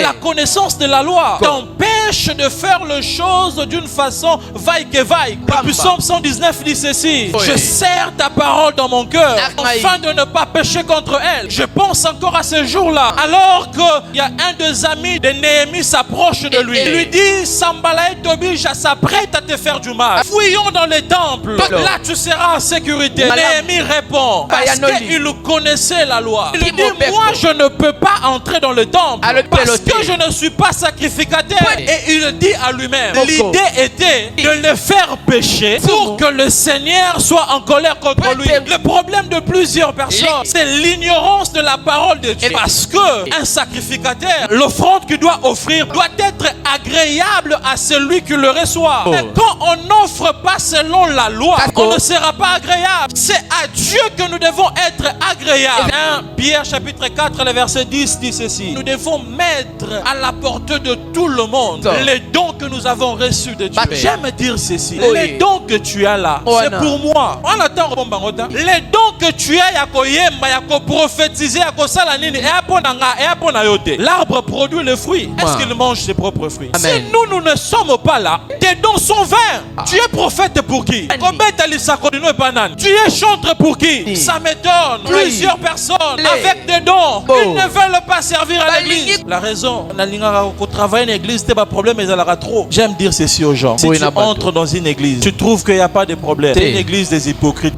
La connaissance de la loi t'empêche de faire les choses d'une façon vaille que vaille. Le psaume 119 dit ceci: je serre ta parole dans mon cœur afin de ne pas pécher contre elle. Je pense encore à ce jour-là, alors qu'il y a un des amis de Néhémie s'approche de lui. Il lui dit: Sanballat Tobija s'apprête à te faire du mal. Fouillons dans les temples. Là tu seras en sécurité. Néhémie répond, parce qu'il connaissait la loi. Il dit: moi je ne peux pas entrer dans le temple parce que je ne suis pas sacrificateur. Et il dit à lui-même, l'idée était de le faire pécher pour que le Seigneur soit en colère contre lui. Le problème de plusieurs personnes, c'est l'ignorance de la parole de Dieu. Parce que un sacrificateur, l'offrande qu'il doit offrir doit être agréable à celui qui le reçoit. Mais quand on n'offre pas selon la loi, on ne sera pas agréable. C'est à Dieu que nous devons être agréables. 1 Pierre chapitre 4, le verset 10 dit ceci: nous devons mettre à la portée de tout le monde les dons que nous avons reçus de Dieu. J'aime dire ceci: les dons que tu as là, c'est pour moi. On attend les dons que tu as, yako prophétiser, yako salanini, et l'arbre produit le fruit. Est-ce qu'il mange ses propres fruits? Si nous ne sommes pas là, tes dons sont vains. Tu es prophète pour qui? Tu es chanteur pour qui? Ça m'étonne. Plusieurs personnes avec des dons, ils ne veulent pas servir à l'église. La raison, pour travailler dans l'église, c'est pas problème, mais elle aura trop. J'aime dire ceci aux gens: si tu entres dans une église, tu trouves qu'il n'y a pas de problème, c'est une église des hypocrites.